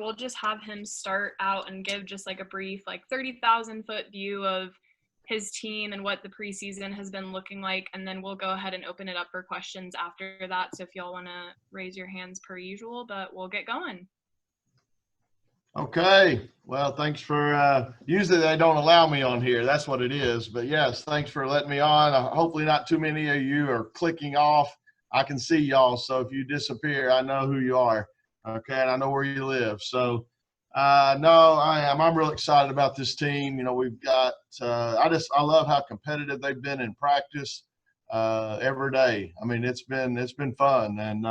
we'll just have him start out and give just like a brief, like 30,000-foot view of his team and what the preseason has been looking like. And then we'll go ahead and open it up for questions after that. So if y'all want to raise your hands per usual, but we'll get going. Okay. Well, thanks for usually they don't allow me on here. That's what it is. But yes, thanks for letting me on. Hopefully not too many of you are clicking off. I can see y'all. So if you disappear, I know who you are. Okay. And I know where you live. So no, I'm real excited about this team. You know, we've got I love how competitive they've been in practice every day. I mean, it's been fun. And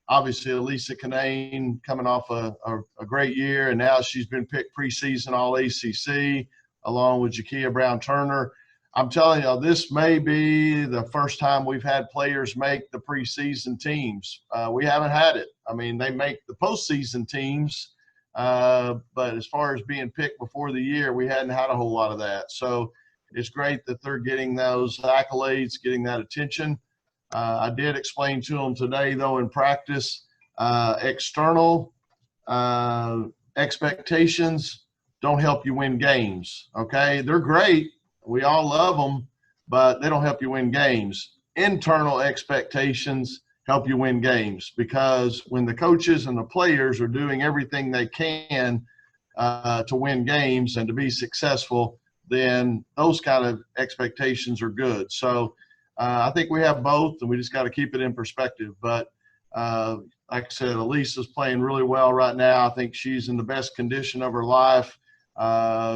obviously, Elisa Canane coming off a great year, and now she's been picked preseason All-ACC along with Jakia Brown-Turner. I'm telling you, this may be the first time we've had players make the preseason teams. We haven't had it. I mean, they make the postseason teams, but as far as being picked before the year, we hadn't had a whole lot of that. So it's great that they're getting those accolades, getting that attention. I did explain to them today, though, in practice, external expectations don't help you win games, okay? They're great. We all love them, but they don't help you win games. Internal expectations help you win games, because when the coaches and the players are doing everything they can to win games and to be successful, then those kind of expectations are good. So I think we have both, and we just got to keep it in perspective. But like I said, Elisa's playing really well right now. I think she's in the best condition of her life.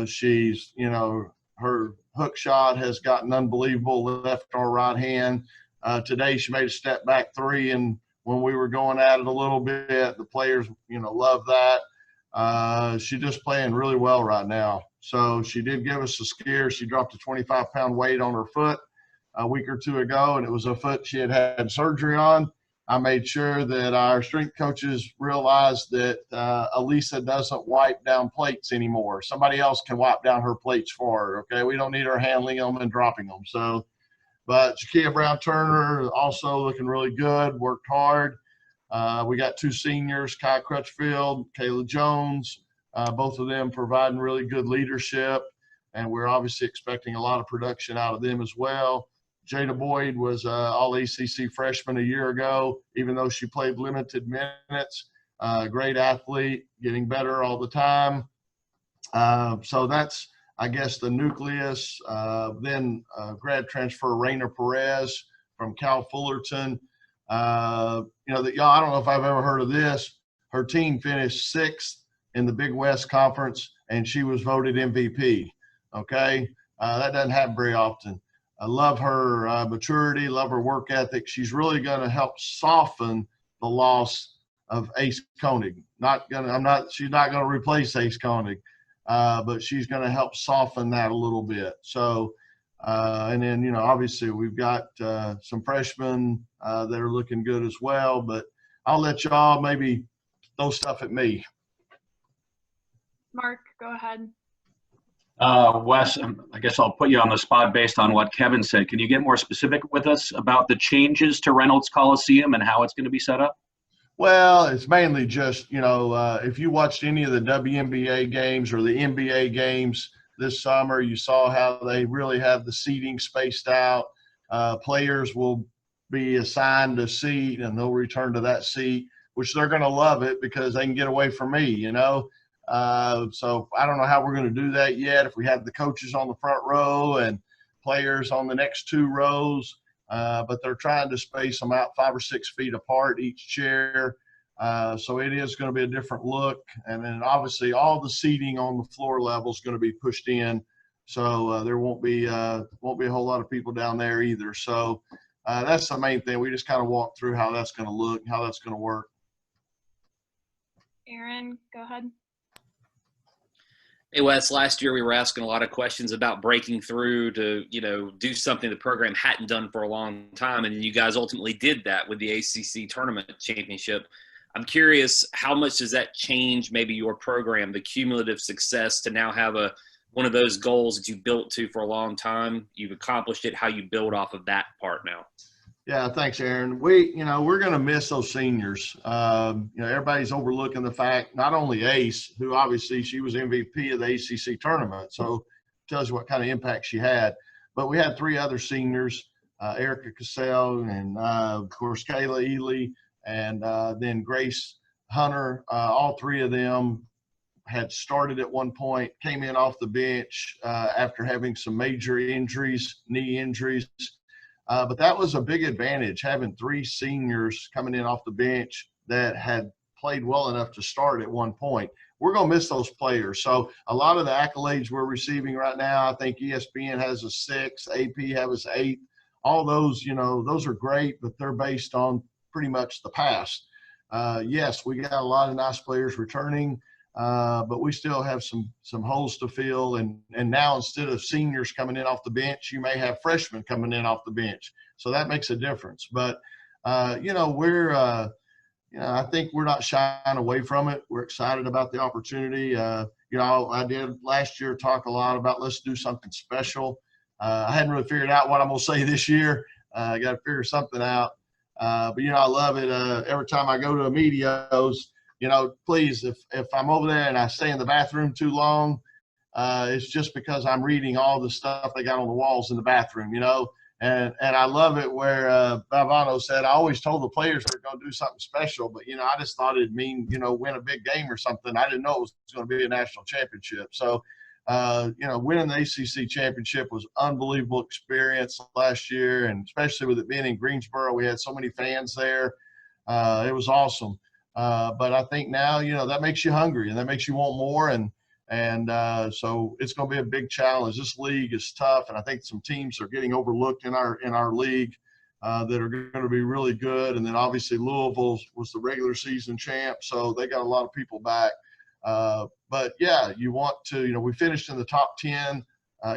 She's, you know, her hook shot has gotten unbelievable, left or right hand. Today she made a step back three, and when we were going at it a little bit, the players, you know, love that. She's just playing really well right now. So she did give us a scare. She dropped a 25-pound weight on her foot a week or two ago, and it was a foot she had had surgery on. I made sure that our strength coaches realized that Elisa doesn't wipe down plates anymore. Somebody else can wipe down her plates for her, okay? We don't need her handling them and dropping them. So, but Jakia Brown-Turner also looking really good, worked hard. We got two seniors, Kai Crutchfield, Kayla Jones, both of them providing really good leadership, and we're obviously expecting a lot of production out of them as well. Jada Boyd was All-ACC freshman a year ago, even though she played limited minutes. Great athlete, getting better all the time. So that's, I guess, the nucleus. Then grad transfer Raina Perez from Cal Fullerton. You know, y'all, I don't know if I've ever heard of this. Her team finished 6th in the Big West Conference, and she was voted MVP. Okay, that doesn't happen very often. I love her maturity, love her work ethic. She's really going to help soften the loss of Ace Koenig. She's not going to replace Ace Koenig, but she's going to help soften that a little bit. So, and then, you know, obviously we've got some freshmen that are looking good as well, but I'll let y'all maybe throw stuff at me. Mark, go ahead. Wes, I guess I'll put you on the spot based on what Kevin said. Can you get more specific with us about the changes to Reynolds Coliseum and how it's going to be set up? Well, it's mainly just, you know, if you watched any of the WNBA games or the NBA games this summer, you saw how they really have the seating spaced out. Players will be assigned a seat, and they'll return to that seat, which they're going to love it because they can get away from me, you know. So I don't know how we're going to do that yet. If we have the coaches on the front row and players on the next 2 rows, but they're trying to space them out 5 or 6 feet apart each chair. So it is going to be a different look. And then obviously all the seating on the floor level is going to be pushed in. So there won't be a whole lot of people down there either. So that's the main thing. We just kind of walk through how that's going to look, how that's going to work. Aaron, go ahead. Hey, Wes, last year we were asking a lot of questions about breaking through to, you know, do something the program hadn't done for a long time, and you guys ultimately did that with the ACC Tournament Championship. I'm curious, how much does that change maybe your program, the cumulative success to now have one of those goals that you built to for a long time? You've accomplished it, how you build off of that part now? Yeah, thanks, Aaron. We're going to miss those seniors. Everybody's overlooking the fact, not only Ace, who obviously she was MVP of the ACC tournament, so tells you what kind of impact she had. But we had 3 other seniors, Erica Cassell and, of course, Kayla Ely, and then Grace Hunter. All 3 of them had started at one point, came in off the bench after having some major injuries, knee injuries. But that was a big advantage, having 3 seniors coming in off the bench that had played well enough to start at one point. We're going to miss those players. So a lot of the accolades we're receiving right now, I think ESPN has a 6, AP has an 8. All those, those are great, but they're based on pretty much the past. Yes, we got a lot of nice players returning, but we still have some holes to fill. And now instead of seniors coming in off the bench, you may have freshmen coming in off the bench. So that makes a difference. But, I think we're not shying away from it. We're excited about the opportunity. I did last year talk a lot about let's do something special. I hadn't really figured out what I'm going to say this year. I got to figure something out. But I love it. Every time I go to a medios, please, if I'm over there and I stay in the bathroom too long, it's just because I'm reading all the stuff they got on the walls in the bathroom, And I love it where Valvano said, I always told the players we're going to do something special, but, I just thought it'd mean, win a big game or something. I didn't know it was going to be a national championship. So, winning the ACC championship was unbelievable experience last year, and especially with it being in Greensboro, we had so many fans there. It was awesome. But I think now, that makes you hungry and that makes you want more. And so it's going to be a big challenge. This league is tough, and I think some teams are getting overlooked in our league that are going to be really good. And then obviously Louisville was the regular season champ, so they got a lot of people back. But yeah, you want to, we finished in the top 10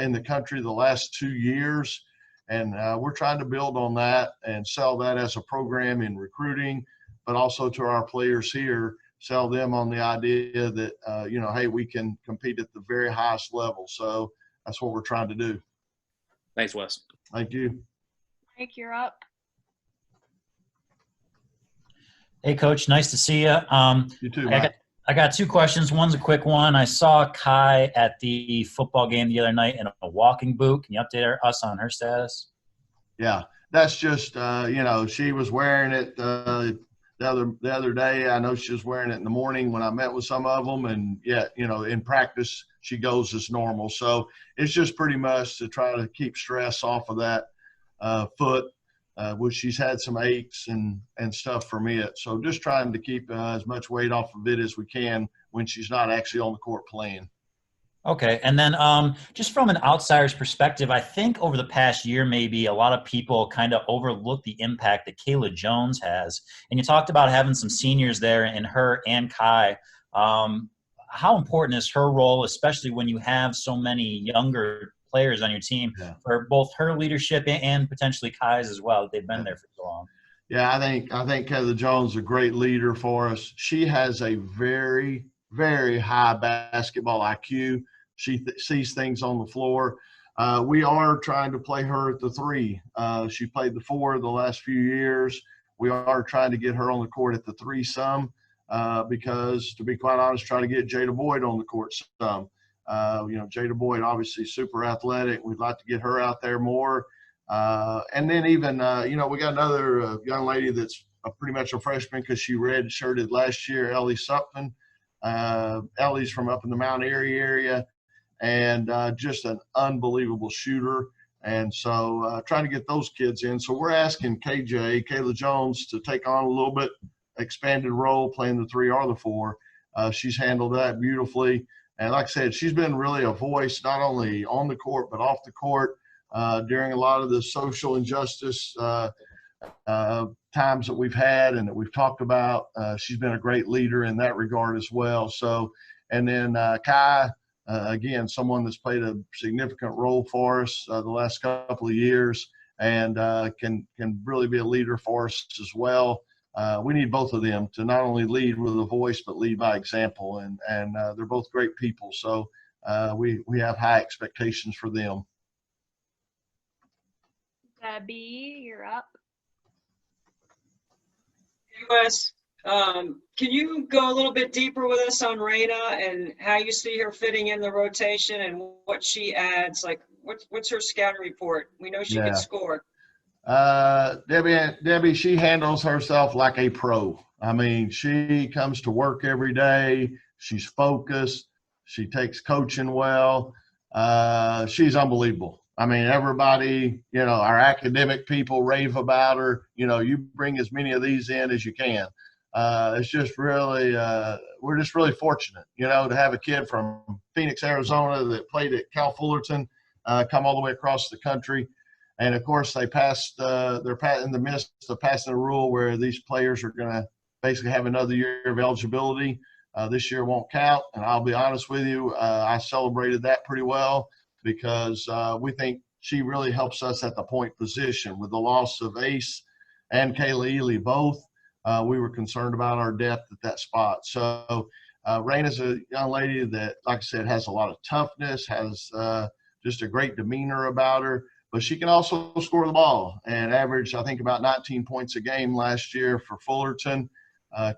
in the country the last 2 years, and we're trying to build on that and sell that as a program in recruiting, but also to our players here. Sell them on the idea that, hey, we can compete at the very highest level. So that's what we're trying to do. Thanks, Wes. Thank you. Mike, you're up. Hey, Coach. Nice to see you. You too, Mike. I got 2 questions. One's a quick one. I saw Kai at the football game the other night in a walking boot. Can you update us on her status? Yeah, that's just, she was wearing it the other day. I know she was wearing it in the morning when I met with some of them, and in practice she goes as normal. So it's just pretty much to try to keep stress off of that foot, which she's had some aches and stuff from it. So just trying to keep as much weight off of it as we can when she's not actually on the court playing. Okay. And then just from an outsider's perspective, I think over the past year, maybe a lot of people kind of overlook the impact that Kayla Jones has. And you talked about having some seniors there in her and Kai. How important is her role, especially when you have so many younger players on your team, for both her leadership and potentially Kai's as well? They've been there for so long. Yeah, I think Kayla Jones is a great leader for us. She has a very, very high basketball IQ. She sees things on the floor. We are trying to play her at the 3. She played the 4 the last few years. We are trying to get her on the court at the 3 some because, to be quite honest, try to get Jada Boyd on the court some. Jada Boyd, obviously super athletic. We'd like to get her out there more. And then even, we got another young lady that's pretty much a freshman because she redshirted last year, Ellie Supton. Ellie's from up in the Mount Airy area, and just an unbelievable shooter. And so trying to get those kids in. So we're asking Kayla Jones, to take on a little bit expanded role playing the 3 or the 4. She's handled that beautifully. And like I said, she's been really a voice, not only on the court, but off the court during a lot of the social injustice times that we've had and that we've talked about. She's been a great leader in that regard as well. So, and then Kai, again, someone that's played a significant role for us the last couple of years, and can really be a leader for us as well. We need both of them to not only lead with a voice, but lead by example. And they're both great people. So we have high expectations for them. Debbie, you're up. Wes, can you go a little bit deeper with us on Raina and how you see her fitting in the rotation and what she adds? Like, what's her scouting report? We know she can score. Debbie, she handles herself like a pro. I mean, she comes to work every day. She's focused. She takes coaching well. She's unbelievable. I mean, everybody, our academic people rave about her. You bring as many of these in as you can. It's just really, we're just really fortunate, to have a kid from Phoenix, Arizona that played at Cal Fullerton come all the way across the country. And of course, they passed. They're in the midst of passing a rule where these players are going to basically have another year of eligibility. This year won't count. And I'll be honest with you, I celebrated that pretty well because we think she really helps us at the point position. With the loss of Ace and Kayla Ely both, we were concerned about our depth at that spot. So Raina's a young lady that, like I said, has a lot of toughness, has just a great demeanor about her. But she can also score the ball and average, I think, about 19 points a game last year for Fullerton.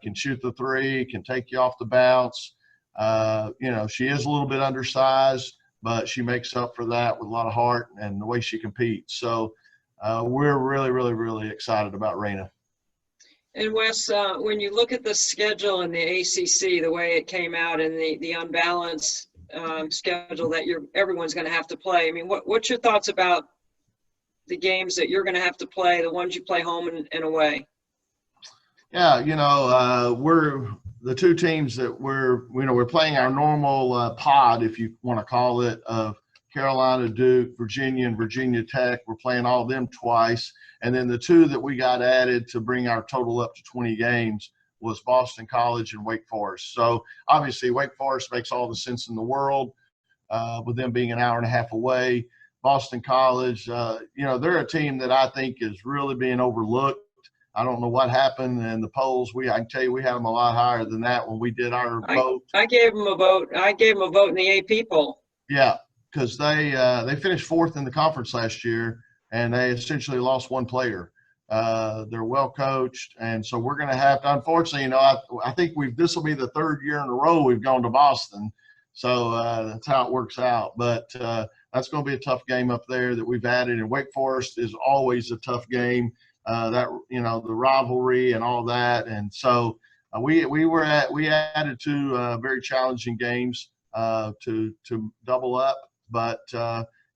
Can shoot the three, can take you off the bounce. She is a little bit undersized, but she makes up for that with a lot of heart and the way she competes. So we're really, really, really excited about Raina. And Wes, when you look at the schedule in the ACC, the way it came out and the unbalanced schedule that everyone's going to have to play, I mean, what's your thoughts about the games that you're going to have to play, the ones you play home and away? Yeah, we're the two teams that we're playing our normal pod, if you want to call it, of Carolina, Duke, Virginia, and Virginia Tech. We're playing all of them twice. And then the two that we got added to bring our total up to 20 games was Boston College and Wake Forest. So obviously Wake Forest makes all the sense in the world with them being an hour and a half away. Boston College, they're a team that I think is really being overlooked. I don't know what happened in the polls. I can tell you we had them a lot higher than that when we did our vote. I gave them a vote. I gave them a vote in the AP poll. Yeah, because they finished fourth in the conference last year, and they essentially lost one player. They're well coached, and so we're going to have to. Unfortunately, I think this will be the third year in a row we've gone to Boston. So that's how it works out. But that's going to be a tough game up there that we've added. And Wake Forest is always a tough game. The rivalry and all that. And so we added two very challenging games to double up. But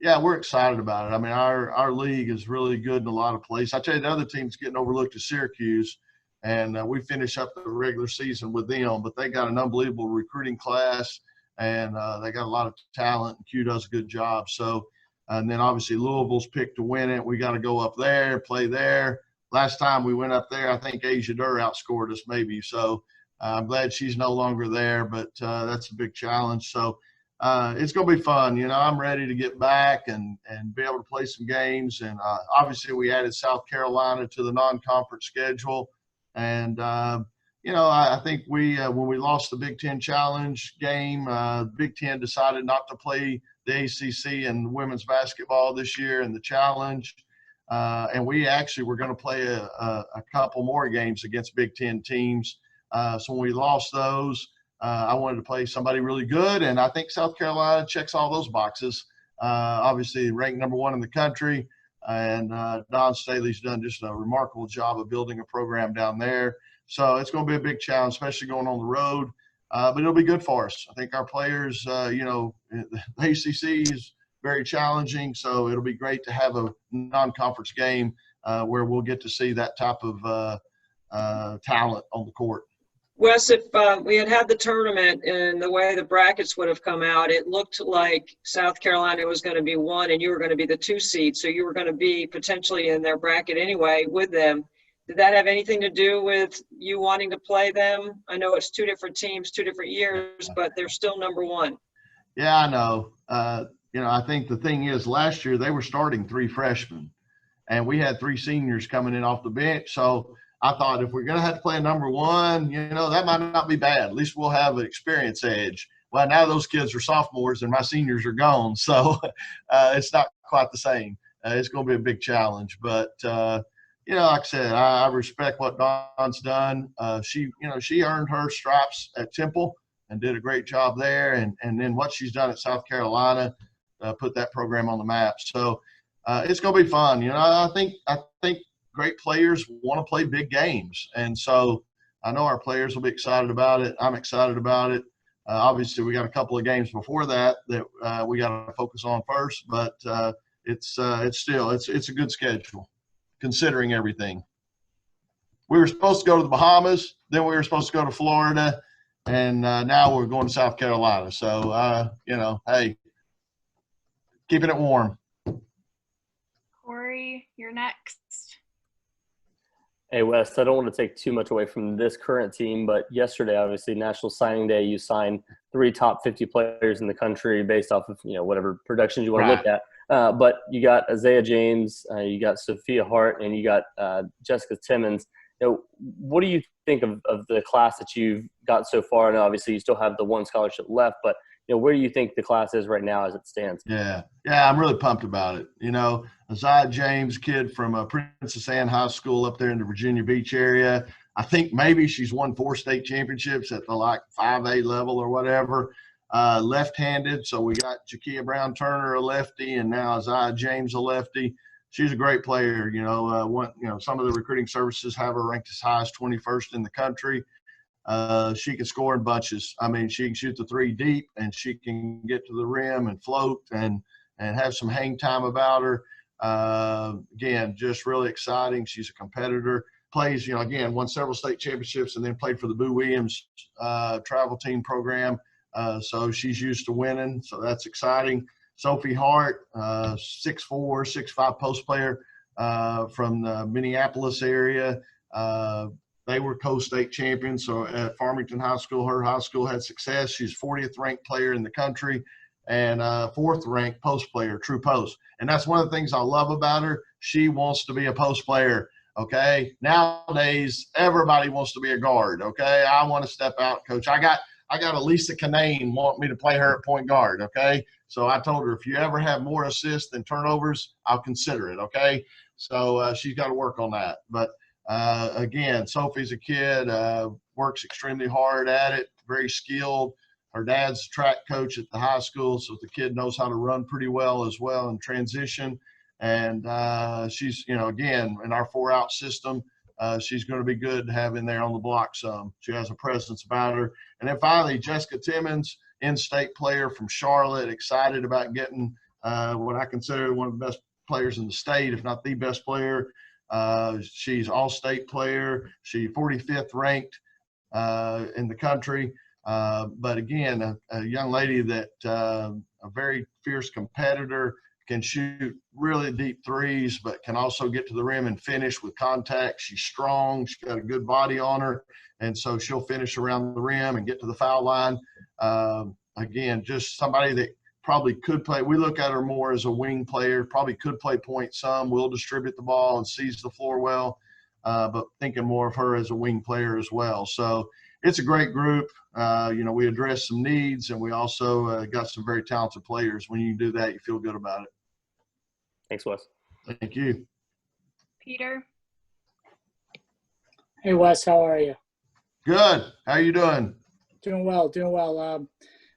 we're excited about it. I mean, our league is really good in a lot of places. I tell you, the other team's getting overlooked is Syracuse. And we finish up the regular season with them, but they got an unbelievable recruiting class. And they got a lot of talent, and Q does a good job. So, and then obviously Louisville's picked to win it. We got to go up there, play there. Last time we went up there, I think Asia Durr outscored us maybe. So I'm glad she's no longer there, but that's a big challenge. So it's going to be fun. I'm ready to get back and be able to play some games. And obviously we added South Carolina to the non-conference schedule. And I think when we lost the Big Ten Challenge game, Big Ten decided not to play the ACC and women's basketball this year in the Challenge. And we actually were going to play a couple more games against Big Ten teams. So when we lost those, I wanted to play somebody really good. And I think South Carolina checks all those boxes. Obviously ranked number 1 in the country. And Don Staley's done just a remarkable job of building a program down there. So it's going to be a big challenge, especially going on the road. But it'll be good for us. I think our players, the ACC is very challenging. So it'll be great to have a non-conference game where we'll get to see that type of talent on the court. Wes, if we had the tournament and the way the brackets would have come out, it looked like South Carolina was going to be 1 and you were going to be the 2 seed. So you were going to be potentially in their bracket anyway with them. Did that have anything to do with you wanting to play them? I know it's 2 different teams, 2 different years, but they're still number 1. Yeah, I know. I think the thing is last year they were starting 3 freshmen and we had 3 seniors coming in off the bench. So I thought if we're going to have to play a number 1, that might not be bad. At least we'll have an experience edge. Well, now those kids are sophomores and my seniors are gone. So it's not quite the same. It's going to be a big challenge. But, like I said, I respect what Dawn's done. She earned her stripes at Temple and did a great job there. And then what she's done at South Carolina, put that program on the map. So it's going to be fun. I think great players want to play big games. And so I know our players will be excited about it. I'm excited about it. Obviously, we got a couple of games before that we got to focus on first, but it's a good schedule considering everything. We were supposed to go to the Bahamas, then we were supposed to go to Florida, and now we're going to South Carolina. So, hey, keeping it warm. Corey, you're next. Hey, Wes, I don't want to take too much away from this current team, but yesterday, obviously, National Signing Day, you signed 3 top 50 players in the country based off of, whatever productions you want to look at. But you got Isaiah James, you got Sophia Hart, and you got Jessica Timmons. What do you think of the class that you've got so far? And obviously, you still have the one scholarship left, but where do you think the class is right now as it stands? Yeah, I'm really pumped about it. Isaiah James, kid from Princess Anne High School up there in the Virginia Beach area. I think maybe she's won 4 state championships at the 5A level or whatever. Left-handed, so we got Jakia Brown-Turner, a lefty, and now Isaiah James, a lefty. She's a great player. Some of the recruiting services have her ranked as high as 21st in the country. She can score in bunches. I mean, she can shoot the 3 deep, and she can get to the rim and float and have some hang time about her. Again, just really exciting. She's a competitor. Plays, again, won several state championships and then played for the Boo Williams travel team program. So she's used to winning. So that's exciting. Sophie Hart, 6'4", 6'5" post player from the Minneapolis area. They were co-state champions. So at Farmington High School, her high school had success. She's 40th ranked player in the country and 4th ranked post player, true post. And that's one of the things I love about her. She wants to be a post player. Okay. Nowadays, everybody wants to be a guard. Okay. I want to step out, coach. I got Elisa Canane want me to play her at point guard. Okay. So I told her, if you ever have more assists than turnovers, I'll consider it. Okay. So she's got to work on that. But again, Sophie's a kid, works extremely hard at it, very skilled. Her dad's a track coach at the high school, so the kid knows how to run pretty well as well in transition. And she's, again, in our 4-out system, she's going to be good to have in there on the block some. She has a presence about her. And then finally, Jessica Timmons, in-state player from Charlotte, excited about getting what I consider one of the best players in the state, if not the best player. She's all-state player. She's 45th ranked in the country. But again, a young lady that a very fierce competitor, can shoot really deep threes, but can also get to the rim and finish with contact. She's strong. She's got a good body on her. And so she'll finish around the rim and get to the foul line. Again, just somebody that probably could play. We look at her more as a wing player, probably could play point some, will distribute the ball and sees the floor well, but thinking more of her as a wing player as well. So it's a great group. We address some needs, and we also got some very talented players. When you do that, you feel good about it. Thanks, Wes. Thank you. Peter. Hey, Wes, how are you? Good. How are you doing? Doing well.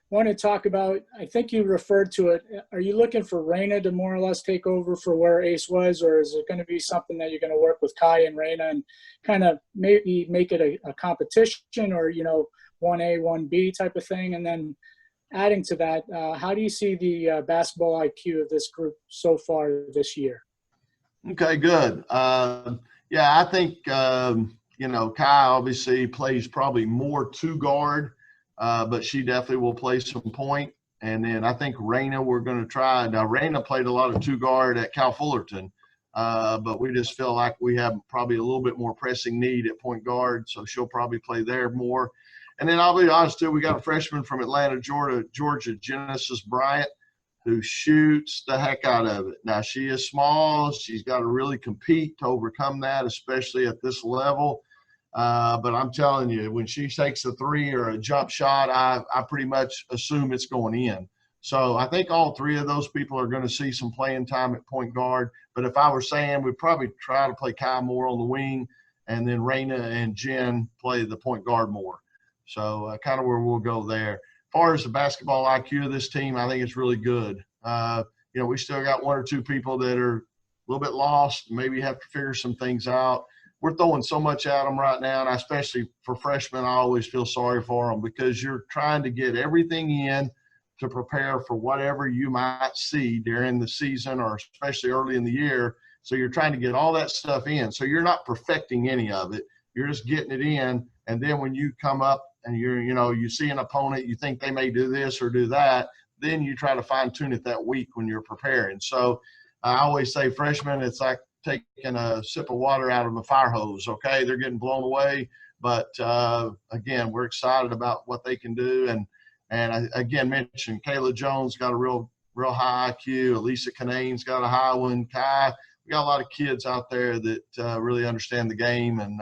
Want to talk about, I think you referred to it. Are you looking for Raina to more or less take over for where Ace was, or is it going to be something that you're going to work with Kai and Raina and kind of maybe make it a competition or, 1A, 1B type of thing? And then adding to that, how do you see the basketball IQ of this group so far this year? Okay, good. I think, Kai obviously plays probably more two guard, but she definitely will play some point. And then I think Raina, we're going to try. Now, Raina played a lot of two guard at Cal Fullerton, but we just feel like we have probably a little bit more pressing need at point guard, so she'll probably play there more. And then I'll be honest too, we got a freshman from Atlanta, Georgia, Genesis Bryant, who shoots the heck out of it. Now, she is small. She's got to really compete to overcome that, especially at this level. But I'm telling you, when she takes a three or a jump shot, I pretty much assume it's going in. So I think all three of those people are going to see some playing time at point guard. But if I were saying, we'd probably try to play Kai more on the wing, and then Raina and Jen play the point guard more. So kind of where we'll go there. As far as the basketball IQ of this team, I think it's really good. We still got one or two people that are a little bit lost, maybe have to figure some things out. We're throwing so much at them right now, and especially for freshmen, I always feel sorry for them because you're trying to get everything in to prepare for whatever you might see during the season or especially early in the year. So you're trying to get all that stuff in. So you're not perfecting any of it. You're just getting it in. And then when you come up and you see an opponent, you think they may do this or do that, then you try to fine tune it that week when you're preparing. So I always say freshmen, it's like taking a sip of water out of a fire hose. Okay. They're getting blown away. But again, we're excited about what they can do. And I, again, mentioned Kayla Jones got a real high IQ. Elisa Canane's got a high one. Kai, we got a lot of kids out there that really understand the game, and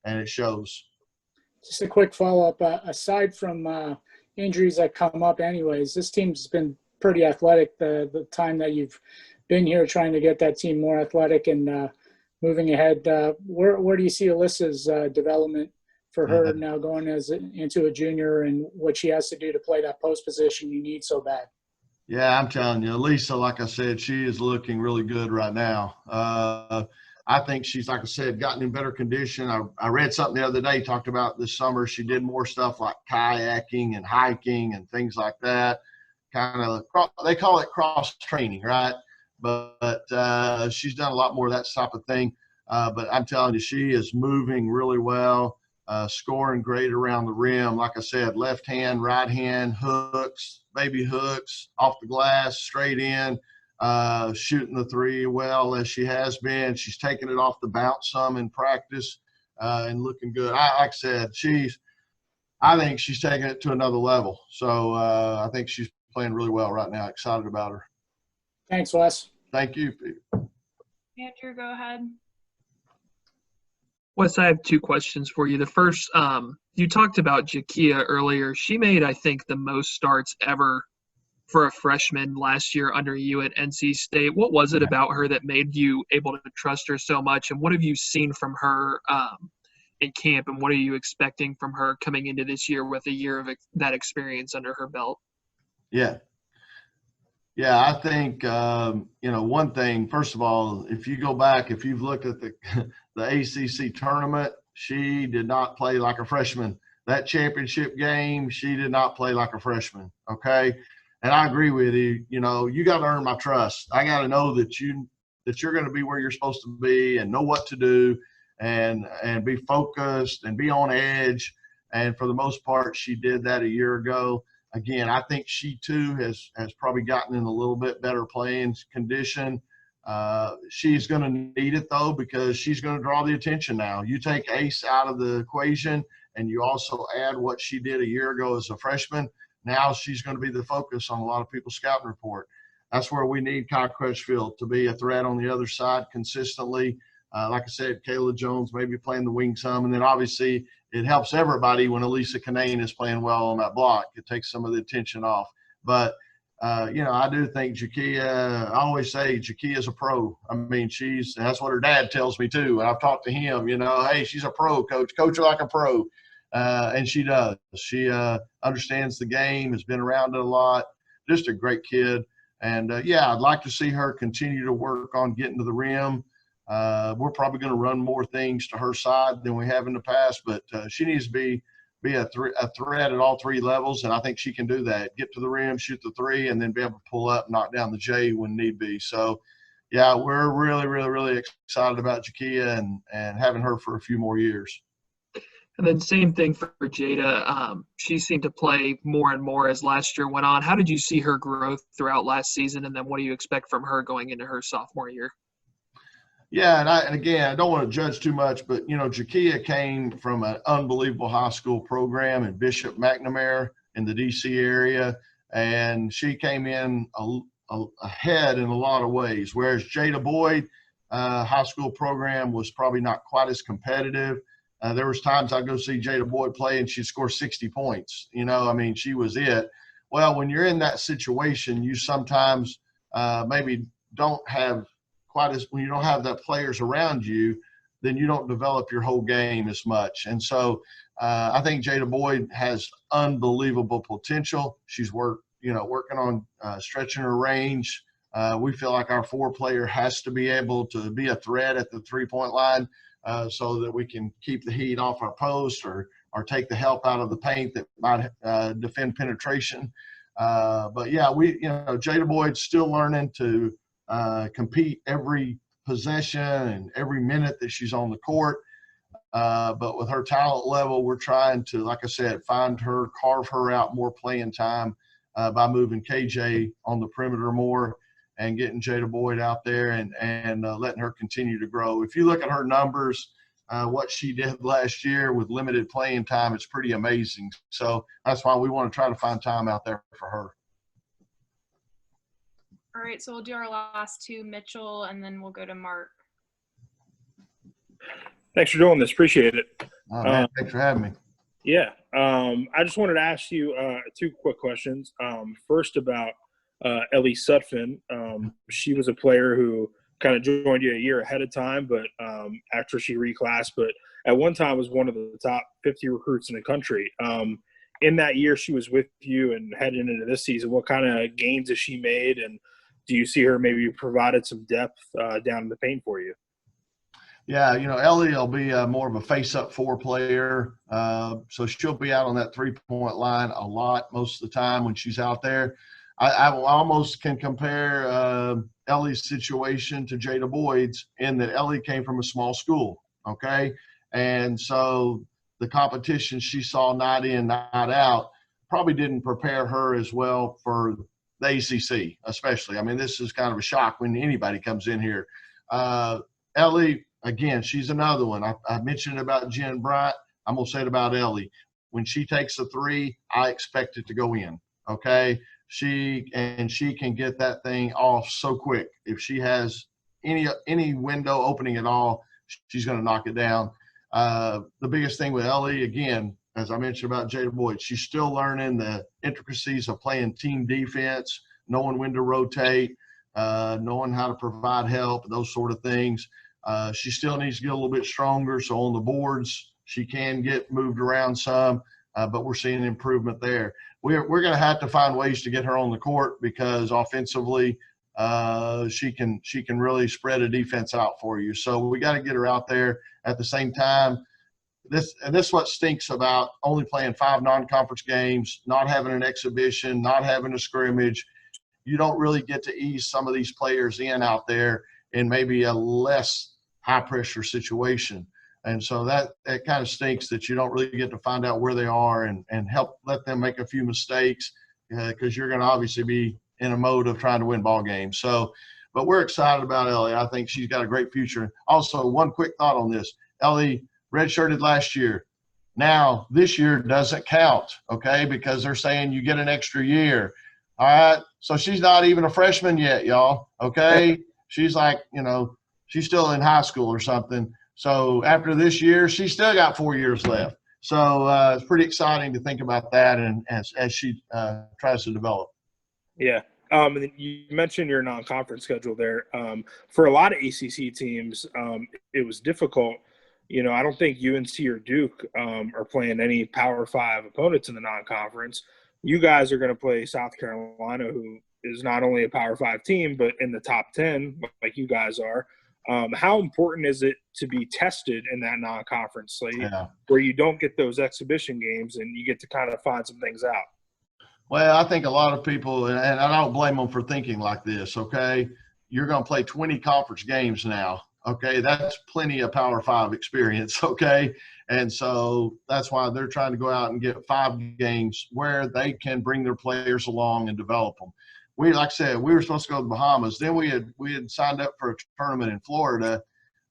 it shows. Just a quick follow-up. Aside from injuries that come up anyways, this team's been pretty athletic the time that you've been here, trying to get that team more athletic and moving ahead. Where do you see Alyssa's development for her now going into a junior, and what she has to do to play that post position you need so bad? Yeah, I'm telling you, Lisa, like I said, she is looking really good right now. I think she's, like I said, gotten in better condition. I read something the other day, talked about this summer she did more stuff like kayaking and hiking and things like that. Kind of, they call it cross training, right? But she's done a lot more of that type of thing. But I'm telling you, she is moving really well. Scoring great around the rim. Like I said, left hand, right hand, hooks, baby hooks, off the glass, straight in, shooting the three well as she has been. She's taking it off the bounce some in practice and looking good. Like I said, I think she's taking it to another level. So I think she's playing really well right now. Excited about her. Thanks, Wes. Thank you. Andrew, go ahead. Wes, I have two questions for you. The first, you talked about Jakia earlier. She made, I think, the most starts ever for a freshman last year under you at NC State. What was it about her that made you able to trust her so much? And what have you seen from her in camp? And what are you expecting from her coming into this year with a year of that experience under her belt? Yeah. Yeah, I think, one thing, first of all, if you go back, if you've looked at the ACC tournament, she did not play like a freshman. That championship game, she did not play like a freshman, okay? And I agree with you. You got to earn my trust. I got to know that you're going to be where you're supposed to be and know what to do and be focused and be on edge. And for the most part, she did that a year ago. Again, I think she too has probably gotten in a little bit better playing condition. She's going to need it though, because she's going to draw the attention now. You take Ace out of the equation and you also add what she did a year ago as a freshman. Now she's going to be the focus on a lot of people's scouting report. That's where we need Kai Crutchfield to be a threat on the other side consistently. Like I said, Kayla Jones maybe playing the wing some, and then obviously it helps everybody when Elisa Canane is playing well on that block. It takes some of the attention off. But, I do think Jakia, I always say Jakia is a pro. I mean, and that's what her dad tells me too. I've talked to him, hey, she's a pro, coach her like a pro. And she does. She understands the game, has been around it a lot, just a great kid. And, I'd like to see her continue to work on getting to the rim. We're probably going to run more things to her side than we have in the past, but she needs to be a threat at all three levels, and I think she can do that. Get to the rim, shoot the three, and then be able to pull up, knock down the J when need be. So, we're really, really, really excited about Jakia and having her for a few more years. And then same thing for Jada. She seemed to play more and more as last year went on. How did you see her growth throughout last season, and then what do you expect from her going into her sophomore year? Yeah, and again, I don't want to judge too much, but, Jakia came from an unbelievable high school program in Bishop McNamara in the D.C. area, and she came in ahead in a lot of ways, whereas Jada Boyd, high school program was probably not quite as competitive. There was times I'd go see Jada Boyd play, and she'd score 60 points. She was it. Well, when you're in that situation, you sometimes maybe don't have quite as, when you don't have that players around you, then you don't develop your whole game as much. And so I think Jada Boyd has unbelievable potential. She's working on stretching her range. We feel like our 4-player has to be able to be a threat at the 3-point line so that we can keep the heat off our post or take the help out of the paint that might defend penetration. But yeah, Jada Boyd's still learning to compete every possession and every minute that she's on the court. But with her talent level, we're trying to, like I said, find her, carve her out more playing time by moving KJ on the perimeter more and getting Jada Boyd out there and letting her continue to grow. If you look at her numbers, what she did last year with limited playing time, it's pretty amazing. So that's why we want to try to find time out there for her. All right, so we'll do our last 2, Mitchell, and then we'll go to Mark. Thanks for doing this. Appreciate it. Oh, man, thanks for having me. Yeah. I just wanted to ask you 2 quick questions. First about Ellie Sutphin. She was a player who kind of joined you a year ahead of time, but after she reclassed, but at one time was one of the top 50 recruits in the country. In that year she was with you and heading into this season, what kind of gains has she made, and do you see her maybe provided some depth down in the paint for you? Yeah, Ellie will be more of a face-up 4 player. So she'll be out on that 3-point line a lot most of the time when she's out there. I almost can compare Ellie's situation to Jada Boyd's in that Ellie came from a small school, okay? And so the competition she saw night in, night out probably didn't prepare her as well for the ACC, especially. I mean, this is kind of a shock when anybody comes in here. Ellie, again, she's another one. I mentioned about Jen Bryant. I'm going to say it about Ellie. When she takes a 3, I expect it to go in, okay? She can get that thing off so quick. If she has any window opening at all, she's going to knock it down. The biggest thing with Ellie, again, as I mentioned about Jada Boyd, she's still learning the intricacies of playing team defense, knowing when to rotate, knowing how to provide help, those sort of things. She still needs to get a little bit stronger. So on the boards, she can get moved around some, but we're seeing improvement there. We're going to have to find ways to get her on the court because offensively, she can really spread a defense out for you. So we got to get her out there. At the same time, this is what stinks about only playing 5 non-conference games, not having an exhibition, not having a scrimmage. You don't really get to ease some of these players in out there in maybe a less high-pressure situation. And so that kind of stinks that you don't really get to find out where they are and help let them make a few mistakes because you're going to obviously be in a mode of trying to win ball games. So, but we're excited about Ellie. I think she's got a great future. Also, one quick thought on this. Ellie redshirted last year. Now, this year doesn't count, okay, because they're saying you get an extra year. All right, so she's not even a freshman yet, y'all, okay? She's like, she's still in high school or something. So after this year, she's still got 4 years left. So it's pretty exciting to think about that and as she tries to develop. Yeah. And you mentioned your non-conference schedule there. For a lot of ACC teams, it was difficult. I don't think UNC or Duke are playing any Power 5 opponents in the non-conference. You guys are going to play South Carolina, who is not only a Power 5 team, but in the top 10, like you guys are. How important is it to be tested in that non-conference slate where you don't get those exhibition games and you get to kind of find some things out? Well, I think a lot of people, and I don't blame them for thinking like this, okay? You're going to play 20 conference games now, okay? That's plenty of Power 5 experience, okay? And so that's why they're trying to go out and get 5 games where they can bring their players along and develop them. Like I said, we were supposed to go to the Bahamas. Then we had signed up for a tournament in Florida.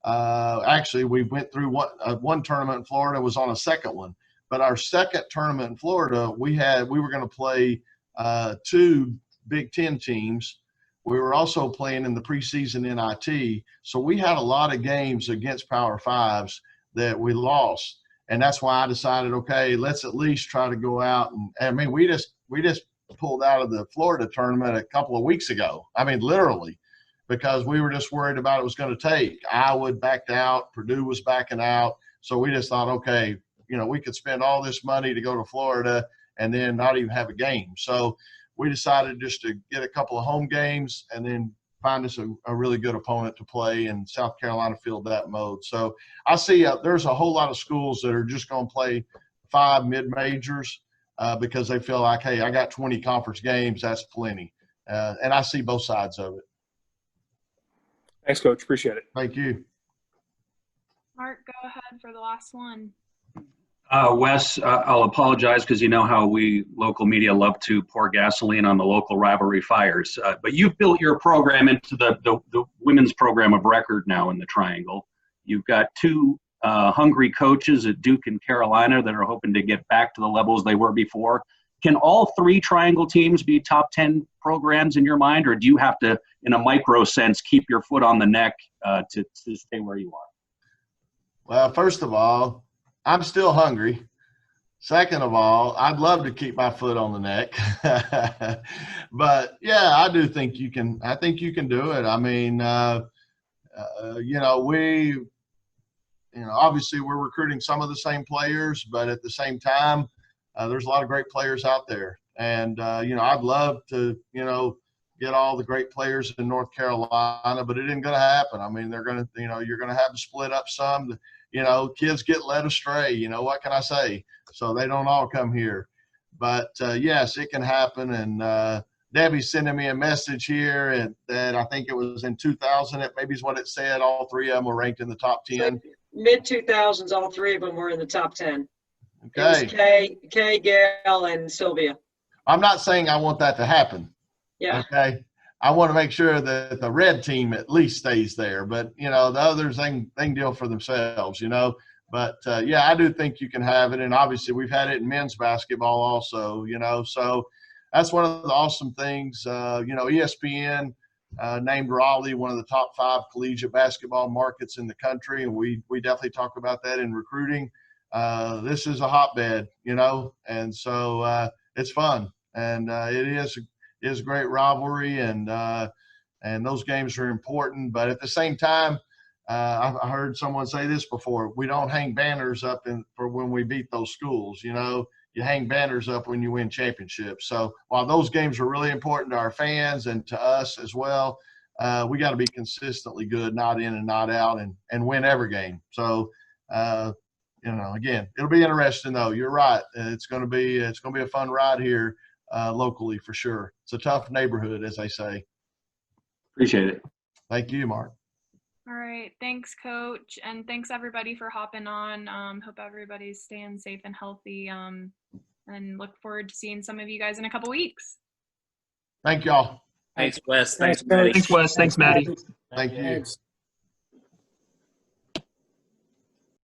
Actually, we went through one tournament in Florida, was on a second one. But our second tournament in Florida, we were going to play 2 Big Ten teams. We were also playing in the preseason NIT. So we had a lot of games against Power 5s that we lost. And that's why I decided, okay, let's at least try to go out. And I mean, we just pulled out of the Florida tournament a couple of weeks ago. I mean, literally, because we were just worried about it was going to take. Iowa backed out. Purdue was backing out. So we just thought, okay, you know, we could spend all this money to go to Florida and then not even have a game. So we decided just to get a couple of home games and then find us a really good opponent to play, and South Carolina filled that mode. So I see there's a whole lot of schools that are just going to play 5 mid-majors because they feel like, hey, I got 20 conference games, that's plenty. And I see both sides of it. Thanks, Coach. Appreciate it. Thank you. Mark, go ahead for the last one. Wes, I'll apologize because you know how we local media love to pour gasoline on the local rivalry fires. But you've built your program into the women's program of record now in the Triangle. You've got 2 hungry coaches at Duke and Carolina that are hoping to get back to the levels they were before. Can all 3 Triangle teams be top 10 programs in your mind, or do you have to, in a micro sense, keep your foot on the neck to stay where you are? Well, first of all, I'm still hungry. Second of all, I'd love to keep my foot on the neck. But, yeah, I do think you can – I think you can do it. I mean, obviously we're recruiting some of the same players, but at the same time, there's a lot of great players out there. And, I'd love to, get all the great players in North Carolina, but it isn't going to happen. I mean, they're going to, you're going to have to split up some. Kids get led astray. What can I say? So they don't all come here. But, yes, it can happen. And Debbie's sending me a message here and that I think it was in 2000. It maybe is what it said. All 3 of them were ranked in the top 10. Mid-2000s, all 3 of them were in the top 10. Okay. It was Kay, Gail, and Sylvia. I'm not saying I want that to happen. Yeah. Okay. I want to make sure that the red team at least stays there. But, the others, they can deal for themselves, But, yeah, I do think you can have it. And obviously we've had it in men's basketball also, So that's one of the awesome things. ESPN named Raleigh one of the top 5 collegiate basketball markets in the country. And we definitely talk about that in recruiting. This is a hotbed, and so it's fun. And it is a great rivalry, and those games are important. But at the same time, I heard someone say this before: we don't hang banners up for when we beat those schools. You hang banners up when you win championships. So while those games are really important to our fans and to us as well, we got to be consistently good, not in and not out, and win every game. So again, it'll be interesting though. You're right; it's going to be a fun ride here. Locally for sure. It's a tough neighborhood, as they say. Appreciate it. Thank you, Mark. All right. Thanks, Coach. And thanks, everybody, for hopping on. Hope everybody's staying safe and healthy. And look forward to seeing some of you guys in a couple weeks. Thank y'all. Thanks, Wes. Thanks, Thanks, Maddie. Thanks, Wes. Thanks, Maddie. Thank you. Thanks.